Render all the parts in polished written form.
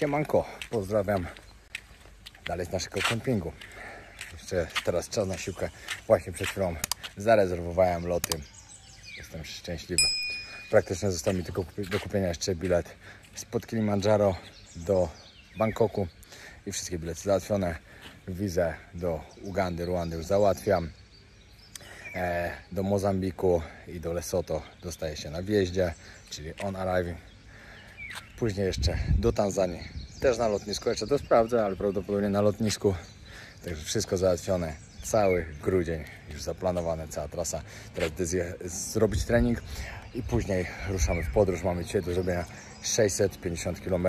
Siemanko, pozdrawiam dalej z naszego kempingu. Jeszcze teraz czas na siłkę. Właśnie przed chwilą zarezerwowałem loty. Jestem szczęśliwy. Praktycznie został mi tylko do kupienia jeszcze bilet spod Kilimandżaro do Bangkoku i wszystkie bilety załatwione. Wizę do Ugandy, Ruandy już załatwiam. Do Mozambiku i do Lesotho dostaje się na wjeździe, czyli on arriving. Później jeszcze do Tanzanii, też na lotnisku, jeszcze to sprawdzę, ale prawdopodobnie na lotnisku. Także wszystko załatwione, cały grudzień już zaplanowane, cała trasa. Teraz decyzję zrobić trening i później ruszamy w podróż. Mamy dzisiaj do zrobienia 650 km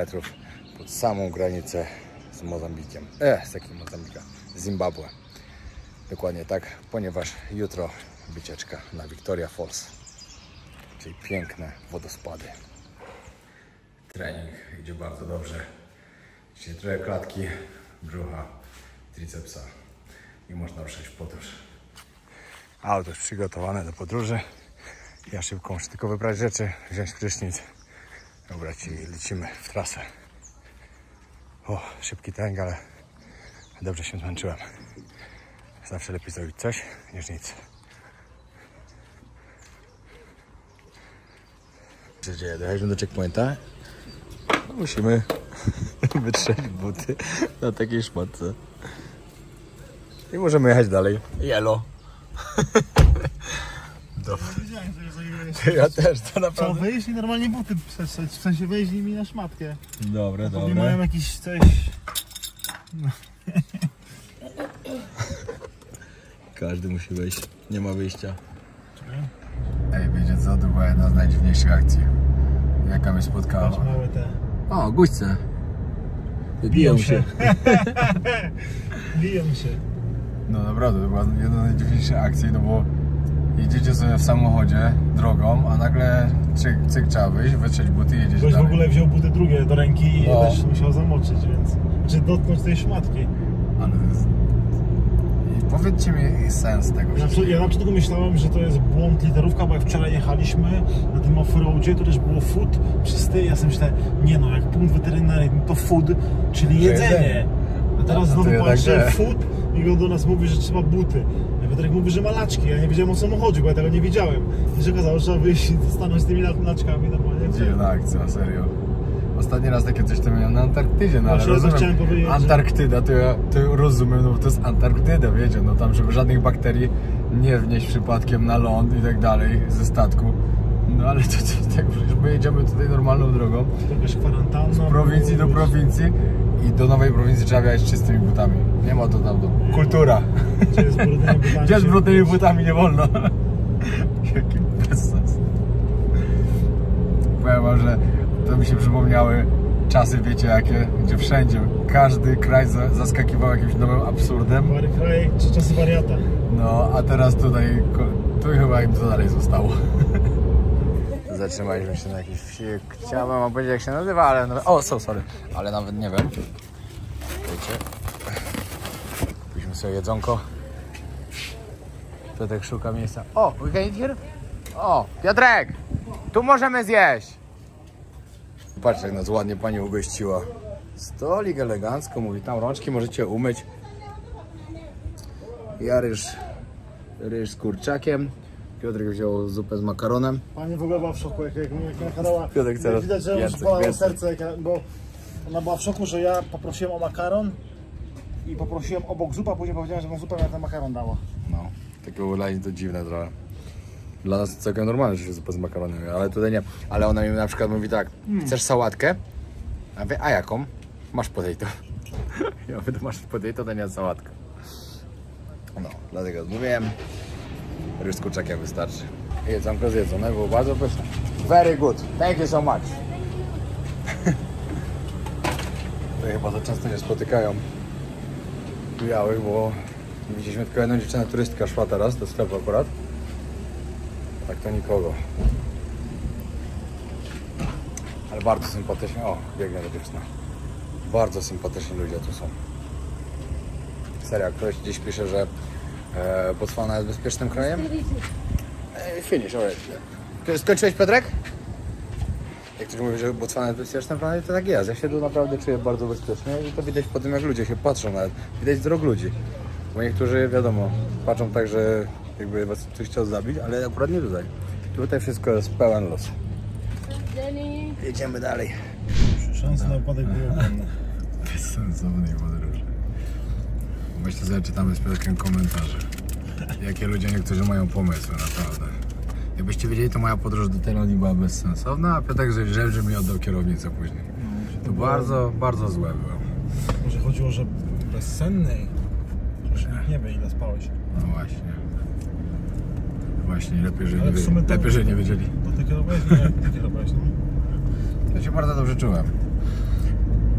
pod samą granicę z Mozambikiem, z jakim Mozambika? Z Zimbabwe. Dokładnie tak, ponieważ jutro wycieczka na Victoria Falls, czyli piękne wodospady. Trening idzie bardzo dobrze. Dzisiaj trochę klatki, brzucha, tricepsa i można ruszać w podróż. Auto jest przygotowane do podróży. Ja szybko muszę tylko wybrać rzeczy, wziąć prysznic. Dobra, i lecimy w trasę. O, szybki trening, ale dobrze się zmęczyłem. Zawsze lepiej zrobić coś niż nic. Co się dzieje? Dojechaliśmy do checkpointa. No, musimy wytrzeć buty na takiej szmatce. I możemy jechać dalej. Jelo. Dobra. Ja też, to naprawdę. Trzeba wyjść i normalnie buty przestrzeć, w sensie wejść nimi na szmatkę. Dobra, dobra. Nie mają jakiś coś... No. Każdy musi wejść, nie ma wyjścia. Ej, wiecie co, to była jedna z najdziwniejszych akcji, jaka mnie spotkała. Patrz, małe te... O, guźce. Biją się. Biją się. No naprawdę, to była jedna z najdziwniejszych akcji, no bo jedziecie sobie w samochodzie drogą, a nagle cyk trzeba wyjść, wytrzeć buty i jedziecie Ktoś dalej. w ogóle wziął buty drugie do ręki i je też musiał zamoczyć, więc... Znaczy dotknąć tej szmatki. Ale to jest... I powiedzcie mi sens tego. Ja na początku myślałem, że to jest błąd literówka, bo jak wczoraj jechaliśmy na tym offroadzie, to też było food czysty. Ja sobie myślę, nie no, jak punkt weterynaryjny to food, czyli jedzenie. A teraz znowu patrzę, food i on do nas mówi, że trzeba buty. Piotrek mówi, że ma laczki, ja nie wiedziałem, o co mu chodzi, bo ja tego nie widziałem. I się okazało, że trzeba wyjść i stanąć z tymi laczkami normalnie. Dziwna akcja, serio. Ostatni raz takie coś to miałem na Antarktydzie, no ale rozumiem, Antarktyda to ja rozumiem, no bo to jest Antarktyda, wiecie, no tam żeby żadnych bakterii nie wnieść przypadkiem na ląd i tak dalej ze statku. No ale to tak, przecież my jedziemy tutaj normalną drogą. To jakaś kwarantanna. Z prowincji do prowincji i do nowej prowincji trzeba jechać z czystymi butami. Nie ma to tam kultura. Gdzie z brudnymi butami nie wolno. Jaki bezsens. Powiem wam, że to mi się przypomniały czasy, wiecie jakie, gdzie wszędzie, każdy kraj zaskakiwał jakimś nowym absurdem. Kraj czy czasy wariata. No, a teraz tutaj, tu chyba im to dalej zostało. Zatrzymaliśmy się na jakiejś wsi, chciałbym wam powiedzieć jak się nazywa, ale... sorry, ale nawet nie wiem. Wiecie. Kupiliśmy sobie jedzonko. Piotrek szuka miejsca. O, we can eat here? O, Piotrek! Tu możemy zjeść! Patrz, jak nas ładnie pani ugościła. Stolik elegancko, mówi, tam rączki możecie umyć. Ja ryż z kurczakiem. Piotrek wziął zupę z makaronem. Pani w ogóle była w szoku, jak nakarała. Piotrek teraz widać, że już bolało serce, bo ona była w szoku, że ja poprosiłem o makaron i poprosiłem obok zupę, a później powiedziałem, że tą zupę mi ten makaron dała. No, takie było dla niej to dziwne trochę. Dla nas to całkiem normalne, że się zupę z makaronem, ale tutaj nie. Ale ona mi na przykład mówi tak, chcesz sałatkę? A ja mówię, a jaką? Masz potato. Ja mówię, masz potato, to nie sałatkę. No, dlatego mówiłem, ryż z kurczakiem wystarczy. Jedzonko zjedzone, było bardzo pyszne. Very good, thank you so much. To chyba za często nie spotykają białych, bo widzieliśmy tylko jedną dziewczynę, turystka szła teraz do sklepu akurat. Tak to nikogo. Ale bardzo sympatycznie. O, biegnie ta dziewczyna. Bardzo sympatyczni ludzie tu są. Serio, ktoś gdzieś pisze, że Botswana jest bezpiecznym krajem? Finish, alright. Skończyłeś, Piotrek? Jak ktoś mówi, że Botswana jest bezpieczna, to tak jest. Ja się tu naprawdę czuję bardzo bezpiecznie i to widać po tym, jak ludzie się patrzą nawet. Widać wzrok ludzi. Bo niektórzy, wiadomo, patrzą tak, że jakby was ktoś chciał zabić, ale akurat nie tutaj. Tutaj wszystko jest pełen los. Jedziemy dalej. Szanse na upadek były ogromne. Bezsensownej podróży. Myślę sobie, czytamy z Piotrkiem komentarze. Jakie ludzie niektórzy mają pomysły, naprawdę. Jakbyście wiedzieli, to moja podróż do Tajlandii była bezsensowna, a Piotrek że mi oddał kierownicę później. To bardzo, bardzo złe było. Może chodziło, że bezsennej. Że nikt nie wie, ile spałeś. No właśnie. Właśnie, lepiej, że, Ale w sumie to... lepiej, że nie wiedzieli. Bo ty kierowałeś? Nie, ty kierowałeś, no. Ja się bardzo dobrze czułem.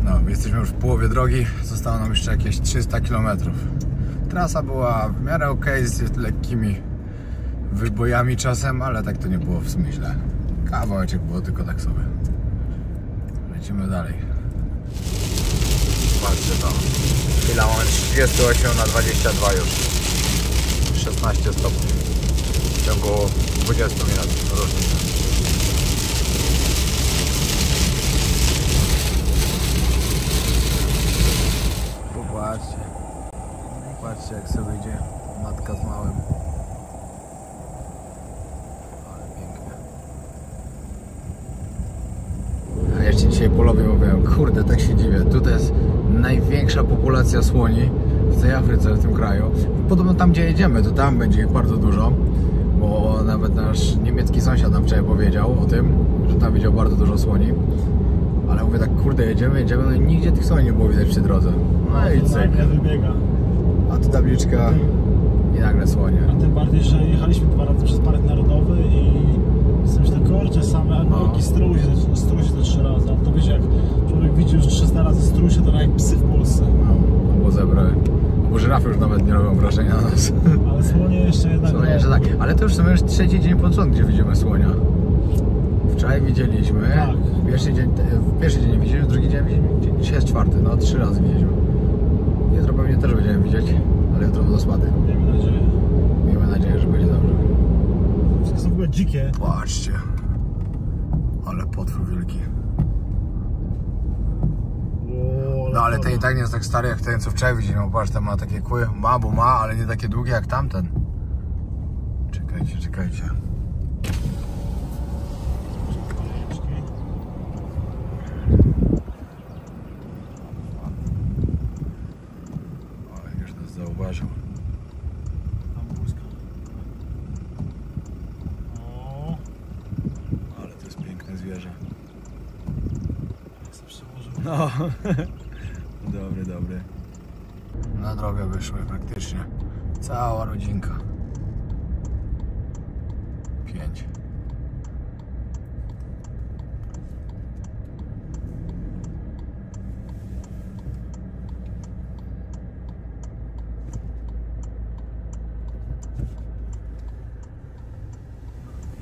No, jesteśmy już w połowie drogi, zostało nam jeszcze jakieś 300 km. Trasa była w miarę ok, z lekkimi wybojami czasem, ale tak to nie było w sumie źle. Kawałeczek było tylko tak sobie. Lecimy dalej. Patrzcie to. Chwila, mamy 38 na 22 już. 16 stopni. W ciągu 20 minut różnica. Popatrzcie. Patrzcie, jak sobie idzie matka z małym. Ale pięknie. A jeszcze dzisiaj Polowi mówiłem, kurde, tak się dziwię. Tutaj jest największa populacja słoni w tej Afryce, w tym kraju. Podobno tam, gdzie jedziemy, to tam będzie ich bardzo dużo. Bo nawet nasz niemiecki sąsiad nam wczoraj powiedział o tym, że tam widział bardzo dużo słoni. Ale mówię tak, kurde, jedziemy, no i nigdzie tych słoni nie było widać przy drodze. No i cyk. Wybiega. A tu tabliczka i nagle słonie. A tym bardziej, że jechaliśmy 2 razy przez Park Narodowy i myślę, że kurczę same, albo jakiś struś te 3 razy. A to wiecie, jak człowiek widzi już 300 razy strusie, to tak jak psy w Polsce. No, albo zebry. Bo żyrafy już nawet nie robią wrażenia na nas. Ale słonie jeszcze jednak... Słonie jeszcze tak. Ale to już w sumie już 3. dzień pod rząd, gdzie widzimy słonia. Wczoraj widzieliśmy. Tak. Pierwszy dzień nie widzieliśmy, drugi dzień widzieliśmy. Dzisiaj jest 4. No 3 razy widzieliśmy. Jutro pewnie też będziemy widzieć, ale jutro będą spady. Miejmy nadzieję. Miejmy nadzieję, że będzie dobrze. Wszystko są w ogóle dzikie. Patrzcie. Ale potwór wielki. No ale ten i tak nie jest tak stary jak ten, co wczoraj widzieliśmy. Patrz, ten ma takie kły. Ma, ale nie takie długie jak tamten. Czekajcie. Ale już nas zauważył. Tam błyska. O, Ale to jest piękne zwierzę. jak się przełożył. No. Dobry. Na drogę wyszły praktycznie. Cała rodzinka. 5.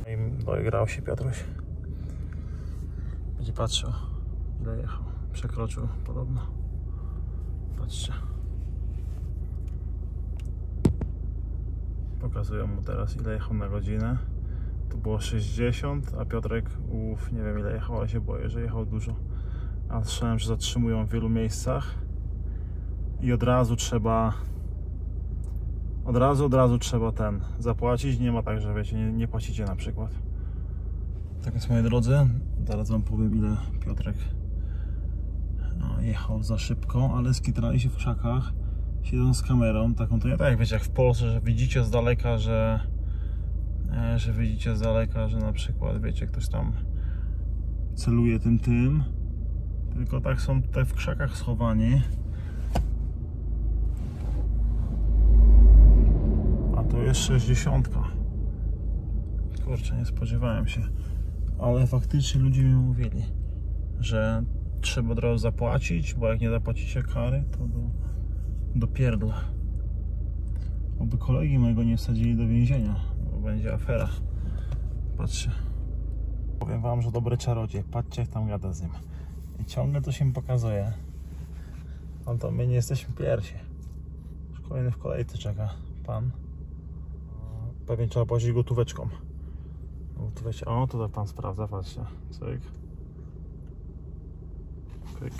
I doigrał się Piotruś. Będzie patrzył, ile jechał. Przekroczył podobno. Patrzcie. Pokazują mu teraz, ile jechał na godzinę. To było 60, a Piotrek, nie wiem ile jechał, ale się boję, że jechał dużo. A słyszałem, że zatrzymują w wielu miejscach i od razu trzeba zapłacić. Nie ma tak, że wiecie, nie płacicie na przykład. Tak więc, moi drodzy, zaraz wam powiem, ile Piotrek jechał za szybko, ale skitrali się w krzakach, siedzą z kamerą, taką to nie tak, wiecie, jak w Polsce, że widzicie z daleka, że na przykład, wiecie, ktoś tam celuje tym, tylko tak są tutaj w krzakach schowani. A to jest 60. Kurczę, nie spodziewałem się, ale faktycznie ludzie mi mówili, że trzeba od razu zapłacić, bo jak nie zapłacicie kary, to do pierdla. Oby kolegi mojego nie wsadzili do więzienia, bo będzie afera. Patrzcie. Powiem wam, że dobry czarodziej. Patrzcie, jak tam gada z nim. I ciągle to się mi pokazuje. On to my nie jesteśmy pierwsi. Już kolejny w kolejce czeka pan. Pewnie trzeba płacić gotóweczką. O, tutaj pan sprawdza, patrzcie. Cyk. Pyk.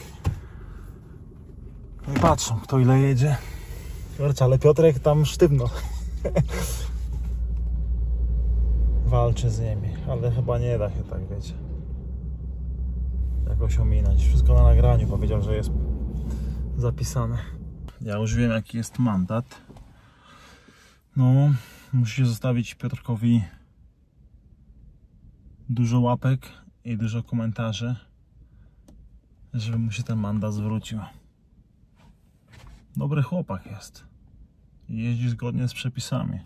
No i patrzą, kto ile jedzie. Kurczę, ale Piotrek tam sztywno walczy z nimi, ale chyba nie da się tak, wiecie, jakoś ominąć. Wszystko na nagraniu, powiedział, że jest zapisane. Ja już wiem, jaki jest mandat. No, musicie zostawić Piotrkowi dużo łapek i dużo komentarzy, żeby mu się ten mandat zwrócił. Dobry chłopak jest. Jeździ zgodnie z przepisami.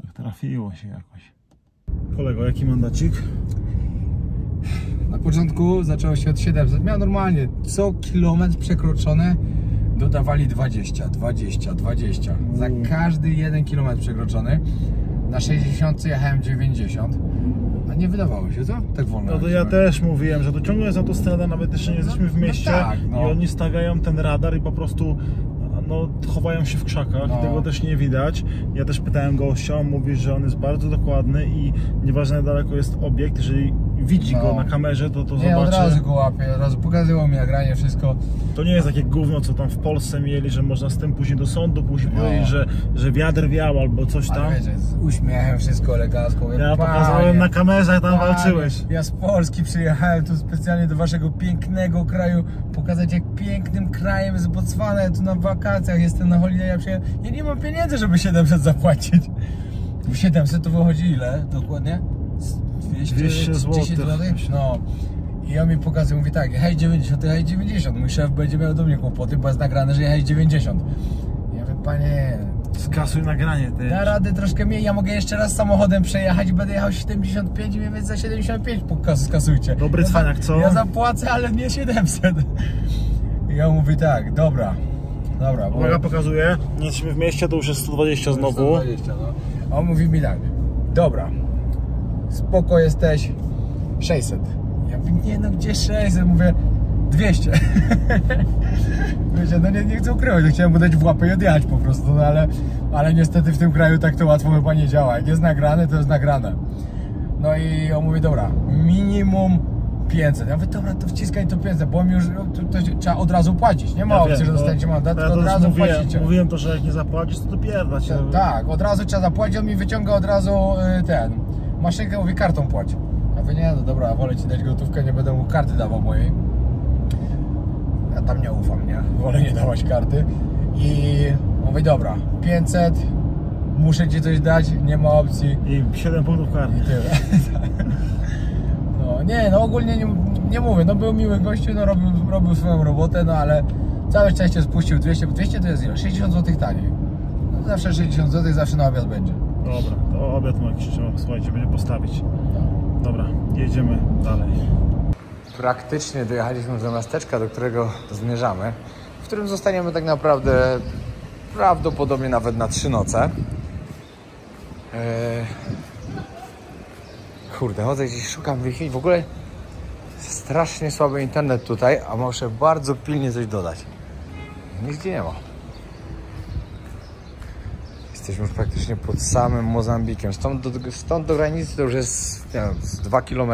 Tak trafiło się jakoś. Kolego, jaki mandacik? Na początku zaczęło się od 700. Miał normalnie co kilometr przekroczony dodawali 20. Za każdy 1 kilometr przekroczony. Na 60 jechałem 90. A nie wydawało się, co? Tak wolno. No to ja też mówiłem, że to ciągle jest autostrada, nawet jeszcze nie jesteśmy w mieście, tak, no. I oni stawiają ten radar i po prostu chowają się w krzakach, i tego też nie widać. Ja też pytałem gościa, on mówi, że on jest bardzo dokładny i nieważne jak daleko jest obiekt, jeżeli widzi go na kamerze, to zobaczy. Od razu go łapie, od razu pokazywał mi nagranie, wszystko. To nie jest takie gówno, co tam w Polsce mieli, że można z tym pójść do sądu, później powiedzieć, że wiatr wiał albo coś tam. Ale wiecie, z uśmiechem, wszystko elegancko. Ja pokazałem na kamerze, jak tam walczyłeś. Ja z Polski przyjechałem tu specjalnie do waszego pięknego kraju, pokazać, jak pięknym krajem jest Botswana. Ja tu na wakacjach jestem na holiday, ja nie mam pieniędzy, żeby 700 zapłacić. 700 to wychodzi ile dokładnie? 200 zł. No. I on mi pokazuje, mówi tak, hej 90, hej 90. Mój szef będzie miał do mnie kłopoty, bo jest nagrane, że hej 90. Ja mówię, panie, skasuj nagranie. Da radę troszkę mniej, ja mogę jeszcze raz samochodem przejechać i będę jechał 75 i więc za 75 skasujcie. Dobry cwaniak, co? Ja zapłacę, ale nie 700. I on mówi tak, dobra. Uwaga, pokazuje, nie jesteśmy w mieście, to już jest 120 znowu. 120, no. A on mówi mi tak, dobra, spoko jesteś, 600. Ja mówię, nie no, gdzie 600? Mówię, 200. Wiecie, no nie chcę ukrywać, chciałem mu dać w łapę i odjechać po prostu, no ale niestety w tym kraju tak to łatwo chyba nie działa. Jak jest nagrane, to jest nagrane. No i on mówi, dobra, minimum 500. Ja mówię, dobra, to wciskaj to 500, bo mi już to trzeba od razu płacić. Nie ma opcji, że dostaniecie mandat, tylko od razu płacicie. Mówiłem to, że jak nie zapłacisz, to dopierdać się. Tak, od razu trzeba zapłacić, on mi wyciąga od razu maszynkę, mówi, kartą płać. Ja mówię, nie, no dobra, wolę ci dać gotówkę, nie będę mu karty dawał mojej. Ja tam nie ufam, nie? Wolę nie dawać karty. I mówię, dobra, 500, muszę ci coś dać, nie ma opcji. I 7 punktów karty. I tyle. No nie, no ogólnie nie mówię, no był miły gościu, no robił swoją robotę, no ale całe szczęście spuścił 200, bo 200 to jest ile? 60 zł taniej. No zawsze 60 zł, zawsze na obiad będzie. Dobra, to obiad ma jakiś, trzeba, słuchajcie, będzie postawić. Dobra, jedziemy dalej. Praktycznie dojechaliśmy do miasteczka, do którego zmierzamy, w którym zostaniemy tak naprawdę prawdopodobnie nawet na 3 noce. Kurde, chodzę gdzieś, szukam Wi-Fi, w ogóle strasznie słaby internet tutaj, a muszę bardzo pilnie coś dodać. Nigdzie nie ma. Jesteśmy już praktycznie pod samym Mozambikiem. Stąd do granicy to już jest, nie wiem, 2 km.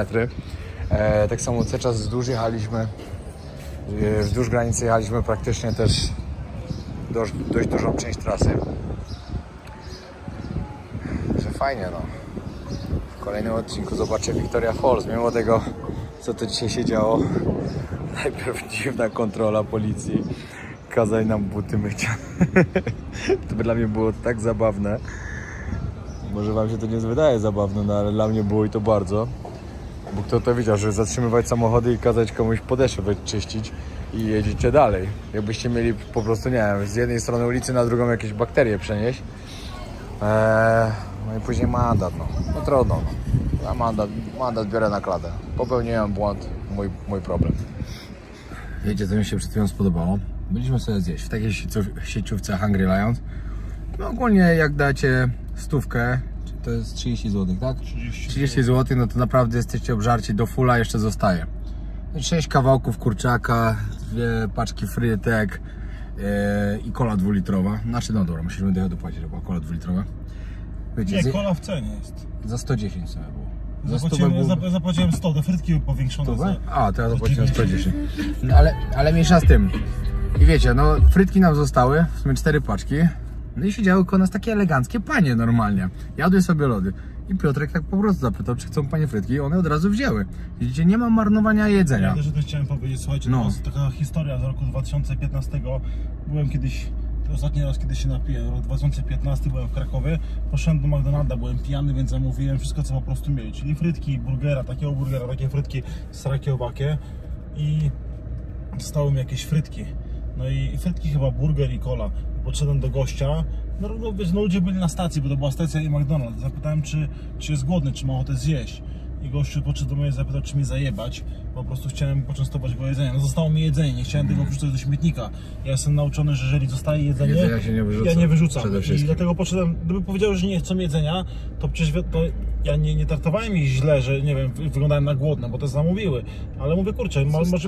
Tak samo cały czas wzdłuż jechaliśmy. Wzdłuż granicy jechaliśmy praktycznie też dość dużą część trasy. Że fajnie, no. W kolejnym odcinku zobaczę Victoria Falls. Mimo tego, co to dzisiaj się działo. Najpierw dziwna kontrola policji. Kazali nam buty myć. To by dla mnie było tak zabawne. Może wam się to nie wydaje zabawne, no ale dla mnie było i to bardzo. Bo kto to wiedział, że zatrzymywać samochody i kazać komuś podeszwę czyścić i jedziecie dalej. Jakbyście mieli po prostu, nie wiem, z jednej strony ulicy na drugą jakieś bakterie przenieść. No i później mandat, no. No trudno, no. Ja mandat biorę na klatę. Popełniłem błąd, mój problem. Wiecie, co mi się przed chwilą spodobało? Byliśmy sobie zjeść w takiej sieciówce Hungry Lions. No ogólnie jak dacie 100, to jest 30 zł, tak? 30 zł, no to naprawdę jesteście obżarci do fulla, jeszcze zostaje. 6 kawałków kurczaka, 2 paczki frytek i kola 2-litrowa. Znaczy, no dobra, musimy dopłacić, żeby była kola 2-litrowa. Wiecie, nie, kola w cenie jest. Za 110 sobie było. Za 100 było... Zapłaciłem 100, te frytki były powiększone. Za... A, to ja zapłaciłem 110. No, ale mniejsza z tym. I wiecie, no frytki nam zostały, w sumie 4 paczki. No i siedziały koło nas takie eleganckie panie normalnie. Jadły sobie lody. I Piotrek tak po prostu zapytał, czy chcą panie frytki, i one od razu wzięły. Widzicie, nie ma marnowania jedzenia. Ja też chciałem powiedzieć, słuchajcie, to jest taka historia z roku 2015. Byłem kiedyś, to ostatni raz kiedy się napiłem, rok 2015 byłem w Krakowie, poszedłem do McDonalda, byłem pijany, więc zamówiłem wszystko, co po prostu mieli, czyli frytki, burgera, takie frytki srakieowakie i dostały mi jakieś frytki. No i frytki chyba, burger i cola. Podszedłem do gościa, no ludzie byli na stacji, bo to była stacja i McDonald's. Zapytałem, czy jest głodny, czy ma ochotę zjeść. I gościu podszedł do mnie i zapytał, czy mnie zajebać. Po prostu chciałem poczęstować go jedzeniem. No zostało mi jedzenie, nie chciałem tego wrzucać do śmietnika. Ja jestem nauczony, że jeżeli zostaje jedzenie, ja nie wyrzucam. I dlatego podszedłem, gdyby powiedział, że nie chcą jedzenia, to przecież ja nie traktowałem ich źle, że nie wiem, wyglądałem na głodne, bo to zamówiły. Ale mówię, kurczę,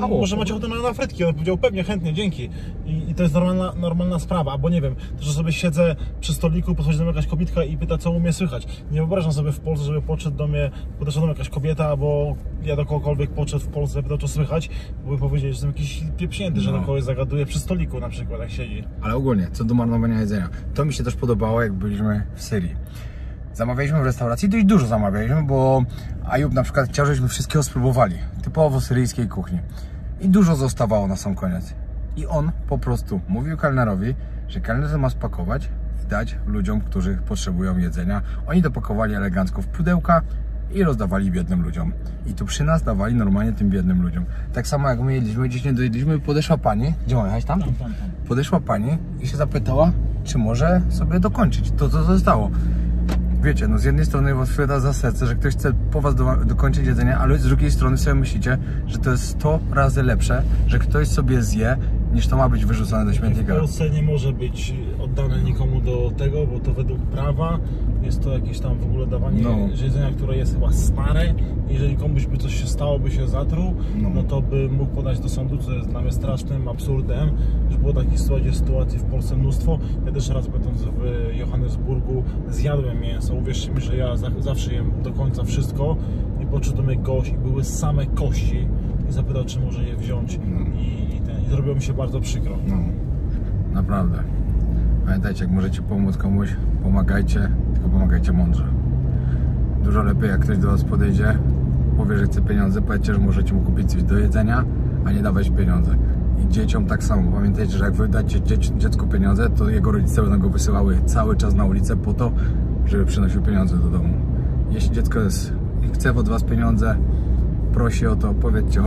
może macie ochotę na frytki? On powiedział, pewnie, chętnie, dzięki. I to jest normalna sprawa, albo nie wiem, to, że sobie siedzę przy stoliku, podchodzi do mnie jakaś kobietka i pyta, co u mnie słychać. Nie wyobrażam sobie w Polsce, żeby podeszła do mnie jakaś kobieta, albo ja do kogokolwiek podszedł w Polsce, pytał, co słychać, bo by powiedzieć, że jestem jakiś pieprznięty, że do kogoś zagaduje przy stoliku na przykład, jak siedzi. Ale ogólnie, co do marnowania jedzenia, to mi się też podobało, jak byliśmy w Syrii. Zamawialiśmy w restauracji, dość dużo zamawialiśmy, bo Ajub na przykład chciał, żebyśmy wszystkiego spróbowali, typowo syryjskiej kuchni. I dużo zostawało na sam koniec. I on po prostu mówił kelnerowi, że kelner ma spakować, dać ludziom, którzy potrzebują jedzenia. Oni dopakowali elegancko w pudełka i rozdawali biednym ludziom. I tu przy nas dawali normalnie tym biednym ludziom. Tak samo jak my jedliśmy, gdzieś nie dojedliśmy, podeszła pani, gdzie mam jechać tam? Tam. Podeszła pani i się zapytała, czy może sobie dokończyć to, co zostało. Wiecie, no z jednej strony was chwyta za serce, że ktoś chce po was dokończyć jedzenie, ale z drugiej strony sobie myślicie, że to jest 100 razy lepsze, że ktoś sobie zje, niż to ma być wyrzucone do śmietnika. W Polsce nie może być oddane nikomu do tego, bo to według prawa jest to jakieś tam w ogóle dawanie jedzenia, które jest chyba stare. Jeżeli komuś by coś się stało, by się zatruł, no to by mógł podać do sądu, co jest dla mnie strasznym absurdem, że było takich sytuacji w Polsce mnóstwo. Ja też raz będąc w Johannesburgu zjadłem mięso. Uwierzcie mi, że ja zawsze jem do końca wszystko i podszedł do mnie gość i były same kości i zapytał, czy może je wziąć i zrobiło mi się bardzo przykro. No, naprawdę. Pamiętajcie, jak możecie pomóc komuś, pomagajcie, tylko pomagajcie mądrze. Dużo lepiej, jak ktoś do was podejdzie, powie, że chce pieniądze, powiedzcie, że możecie mu kupić coś do jedzenia, a nie dawać pieniądze. I dzieciom tak samo. Pamiętajcie, że jak wy dacie dziecku pieniądze, to jego rodzice będą go wysyłały cały czas na ulicę po to, żeby przynosił pieniądze do domu. Jeśli dziecko chce od was pieniądze, prosi o to, powiedzcie,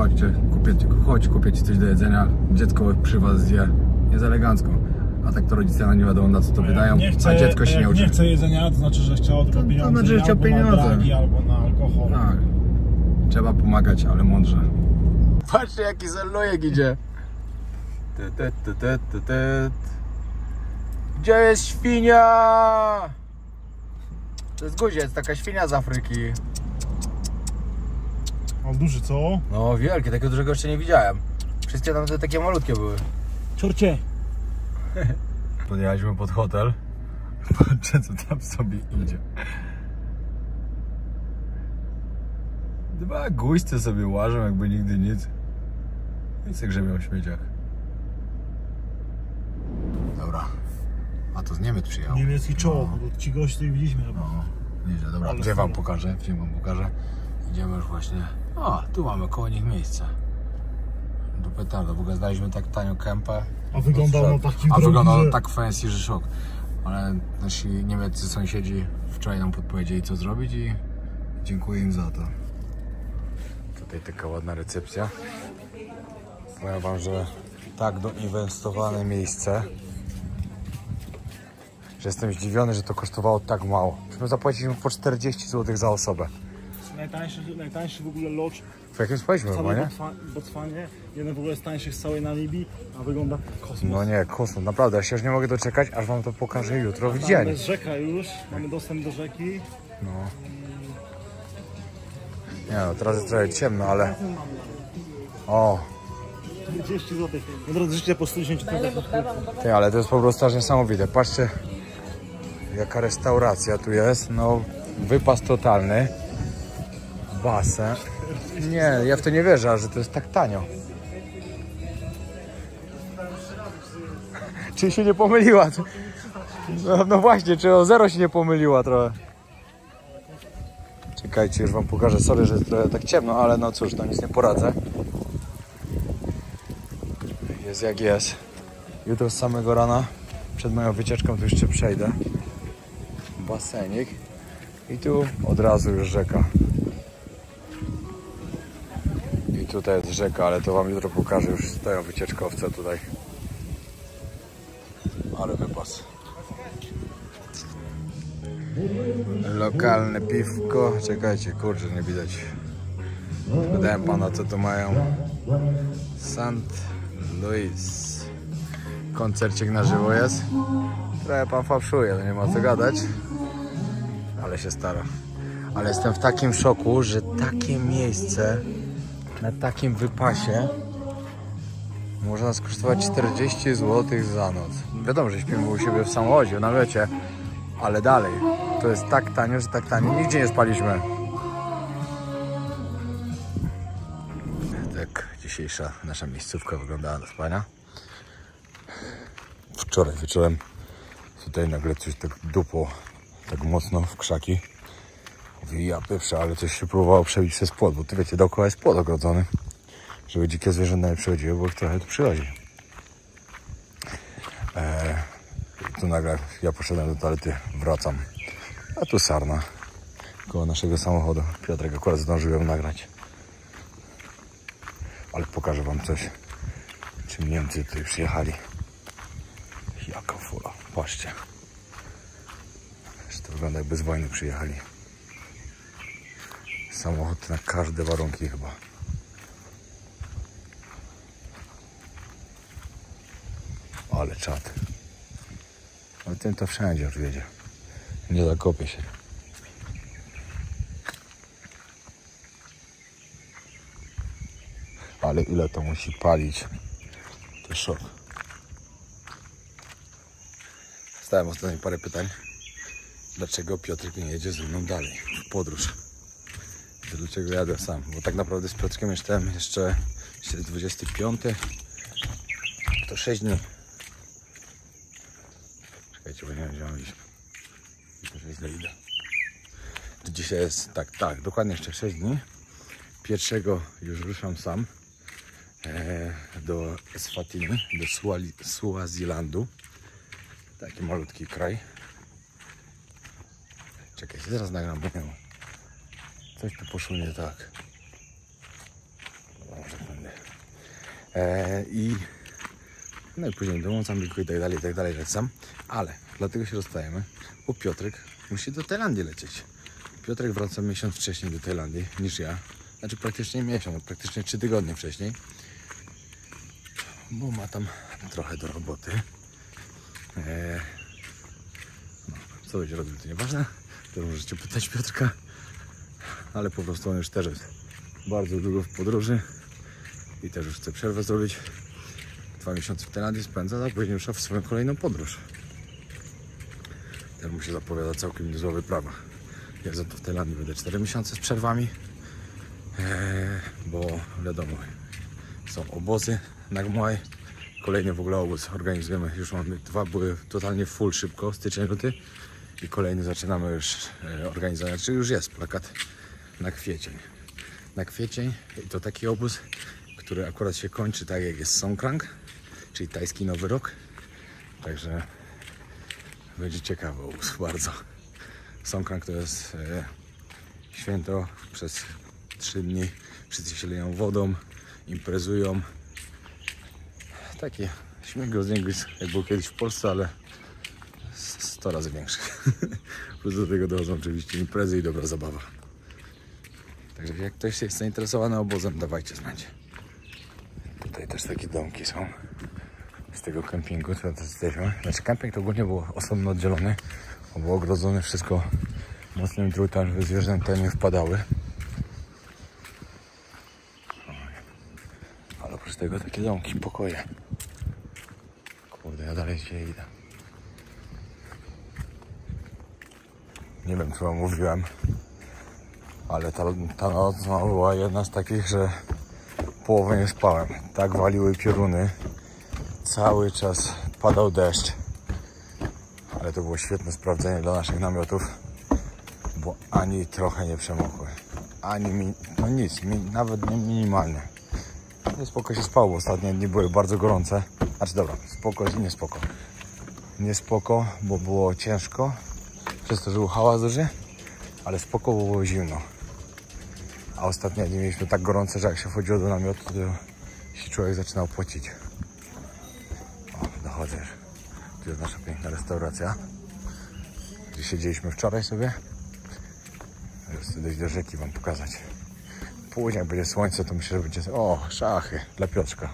chodź, kupię ci coś do jedzenia, dziecko przy was zje, jest elegancko. A tak to rodzice nie wiadomo, na co to wydają, a dziecko się nie uczy. Nie chce jedzenia, to znaczy, że chciało tylko pieniądze, to znaczy, że chciał pieniądze. Na dragi, albo na alkohol. Tak. Trzeba pomagać, ale mądrze. Patrzcie, jaki zellojek idzie. Gdzie jest świnia? To jest guziec, taka świnia z Afryki. O, duży, co? No, wielkie, takiego dużego jeszcze nie widziałem. Wszystkie tam takie malutkie były. Ciorcie! Podjechaliśmy pod hotel. Patrzcie, co tam sobie idzie. Dwa guźce sobie łażą, jakby nigdy nic. I se grzebią w śmieciach. Dobra. A to z Niemiec przyjechał. Niemiecki czołg, bo ci goście tutaj widzieliśmy chyba. No, nieźle, dobra, gdzie wam pokażę, Idziemy już właśnie. O, tu mamy koło nich miejsce. Do petarda, w ogóle znaliśmy tak tanią kępę. A wyglądało takim tak fancy, że szok. Ale nasi niemieccy sąsiedzi wczoraj nam podpowiedzieli, co zrobić i dziękuję im za to. Tutaj taka ładna recepcja. Powiem wam, że tak doinwestowane miejsce, że jestem zdziwiony, że to kosztowało tak mało. Myśmy zapłaciliśmy po 40 zł za osobę. Najtańszy w ogóle lodge w jakim spaliśmy chyba, nie? W Botswanie. Jeden w ogóle z tańszych z całej Namibii, a wygląda kosmos. No nie, kosmos, naprawdę, ja się już nie mogę doczekać, aż wam to pokażę jutro w dzień. Jest rzeka już, mamy dostęp do rzeki. No. Nie no, teraz jest trochę ciemno, ale... O! 40 zł. No drodzy, życzę po 110 zł. Ty, ale to jest po prostu aż niesamowite. Patrzcie, jaka restauracja tu jest. No, wypas totalny. Basen. Nie, ja w to nie wierzę, że to jest tak tanio. Czy się nie pomyliła? No właśnie, czy o zero się nie pomyliła trochę. Czekajcie, już wam pokażę. Sorry, że jest trochę tak ciemno, ale no cóż, no nic nie poradzę. Jest jak jest. Jutro z samego rana, przed moją wycieczką, tu jeszcze przejdę. Basenik. I tu od razu już rzeka. I tutaj jest rzeka, ale to wam jutro pokażę. Już stoją wycieczkowce tutaj. Ale wypas. Lokalne piwko. Czekajcie, kurczę, nie widać. Pytałem pana, co tu mają. St. Louis. Koncercik na żywo jest. Trochę pan fałszuje, no nie ma co gadać. Ale się stara. Ale jestem w takim szoku, że takie miejsce na takim wypasie może nas kosztować 40 zł za noc. Wiadomo, że śpimy u siebie w samochodzie, w namiocie, ale dalej. To jest tak tanio, że tak tanio. Nigdzie nie spaliśmy. Tak dzisiejsza nasza miejscówka wyglądała do spania. Wczoraj wieczorem tutaj nagle coś tak dupło tak mocno w krzaki. Mówi, ja pieprze, ale coś się próbowało przebić przez płot, bo tu wiecie, dookoła jest płot ogrodzony, żeby dzikie zwierzęta nie przychodziły, bo ich trochę tu przychodzi. Tu nagle ja poszedłem do toalety, wracam, a tu sarna koło naszego samochodu. Piotrek akurat zdążył ją nagrać. Ale pokażę wam coś, czym Niemcy tutaj przyjechali. Jaka fula, patrzcie. To wygląda, jakby z wojny przyjechali. Samochód na każde warunki chyba. Ale czad. Ale tym to wszędzie już jedzie. Nie zakopie się. Ale ile to musi palić? To szok. Stałem ostatnio parę pytań. Dlaczego Piotrek nie jedzie ze mną dalej w podróż? Dlaczego jadę sam? Bo tak naprawdę z Piotrkiem jeszcze 25. To 6 dni. Czekajcie, bo nie wiem, gdzie mam iść. Że źle idę. Dzisiaj jest, tak, dokładnie jeszcze 6 dni. Pierwszego już ruszam sam do Eswatini, do Swazilandu. Taki malutki kraj. Czekajcie, zaraz nagram, bo nie wiem. Coś tu poszło nie tak. Może będę. No i później do Mozambiku i tak dalej lecam. Ale dlatego się rozstajemy, bo Piotrek musi do Tajlandii lecieć. Piotrek wraca miesiąc wcześniej do Tajlandii niż ja. Znaczy praktycznie miesiąc, praktycznie 3 tygodnie wcześniej. Bo ma tam trochę do roboty. No, co będzie robił, to nieważne. To możecie pytać Piotrka. Ale po prostu on już też jest bardzo długo w podróży. I też już chce przerwę zrobić. 2 miesiące w Tajlandii spędza, a później rusza w swoją kolejną podróż. Też mu się zapowiada całkiem niezła wyprawa. Ja za to w Tajlandii będę 4 miesiące z przerwami. Bo wiadomo, są obozy na Gmaj. Kolejny w ogóle obóz organizujemy. Już mamy 2, były totalnie full szybko, styczeń, luty. I kolejny zaczynamy już organizować, czyli już jest plakat na kwiecień. Na kwiecień i to taki obóz, który akurat się kończy tak jak jest Songkran, czyli tajski Nowy Rok. Także będzie ciekawy obóz bardzo. Songkran to jest święto przez 3 dni. Wszyscy się leją wodą, imprezują. Taki śmigłość jak był kiedyś w Polsce, ale 100 razy większy. Plus do tego dochodzą oczywiście imprezy i dobra zabawa. Także jak ktoś jest zainteresowany obozem, dawajcie znać. Tutaj też takie domki są z tego kempingu, co to jesteśmy. Znaczy kemping to ogólnie był osobno oddzielony, bo było ogrodzone wszystko mocnym drutem, żeby zwierzęta nie wpadały. Ale oprócz tego takie domki, pokoje. Kurde, ja dalej gdzie idę. Nie wiem, co wam mówiłem, Ale ta noc była jedna z takich, że połowę nie spałem. Tak waliły pioruny. Cały czas padał deszcz. Ale to było świetne sprawdzenie dla naszych namiotów, bo ani trochę nie przemokły. Ani no nic, nawet nie minimalnie. Nie spoko się spało, bo ostatnie dni były bardzo gorące. Znaczy dobra, spoko i nie spoko. Nie spoko, bo było ciężko, przez to, że był hałas duży, ale spoko, bo było zimno. A ostatnio dni mieliśmy tak gorące, że jak się wchodziło do namiotu, to się człowiek zaczynał pocić. O, dochodzę. Tu jest nasza piękna restauracja, gdzie siedzieliśmy wczoraj sobie. Chcę dojść do rzeki, wam pokazać. Później jak będzie słońce, to myślę, że będzie... O, szachy dla Piotrka.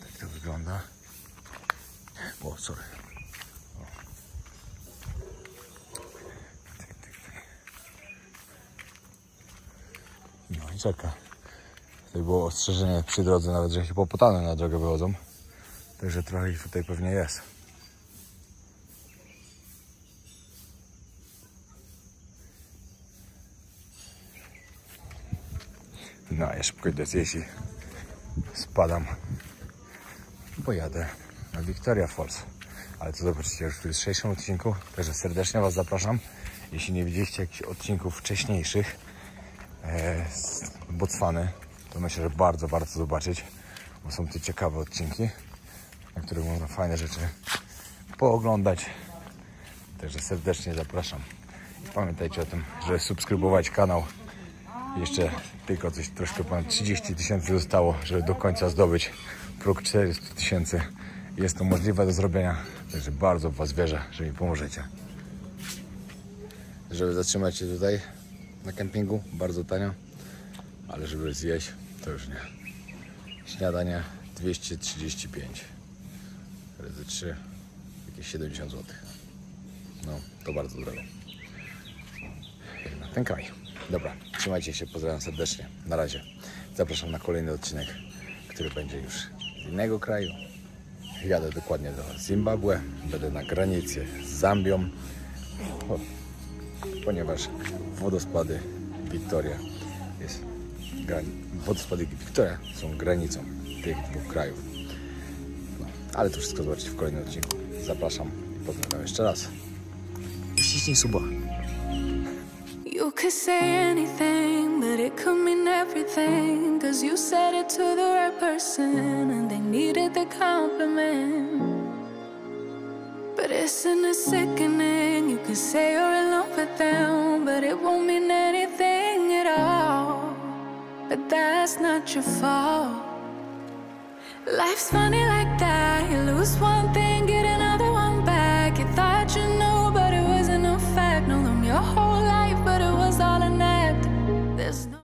Tak to wygląda. O, sorry. O. No i czeka. Tutaj było ostrzeżenie przy drodze, nawet że hipopotamy na drogę wychodzą. Także trochę ich tutaj pewnie jest. No, ja szybko idę zjeść i spadam, bo jadę na Victoria Falls. Ale to zobaczycie już w jutrzejszym odcinku, także serdecznie was zapraszam. Jeśli nie widzieliście jakichś odcinków wcześniejszych z Botswany, to myślę, że bardzo warto zobaczyć, bo są to ciekawe odcinki, na których można fajne rzeczy pooglądać. Także serdecznie zapraszam. I pamiętajcie o tym, żeby subskrybować kanał. Jeszcze tylko coś troszkę ponad 30 000 zostało, żeby do końca zdobyć próg 400 000. Jest to możliwe do zrobienia, także bardzo w was wierzę, że mi pomożecie. Żeby zatrzymać się tutaj na kempingu, bardzo tanio, ale żeby zjeść, to już nie. Śniadanie 235 razy 3, jakieś 70 zł. No, to bardzo drogo. Jak na ten kraj. Dobra, trzymajcie się, pozdrawiam serdecznie. Na razie. Zapraszam na kolejny odcinek, który będzie już z innego kraju. Jadę dokładnie do Zimbabwe. Będę na granicy z Zambią, ponieważ wodospady Victoria są granicą tych dwóch krajów. No, ale to wszystko zobaczycie w kolejnym odcinku. Zapraszam i pozdrawiam jeszcze raz. Ściśnij suba. You could say anything, but it could mean everything. Cause you said it to the right person and they needed the compliment. But isn't it sickening? You could say you're in love with them, but it won't mean anything at all. But that's not your fault. Life's funny like that. You lose one thing, get another one back. You thought you knew, but it wasn't a fact. Know them your whole life, but it was all an act. There's no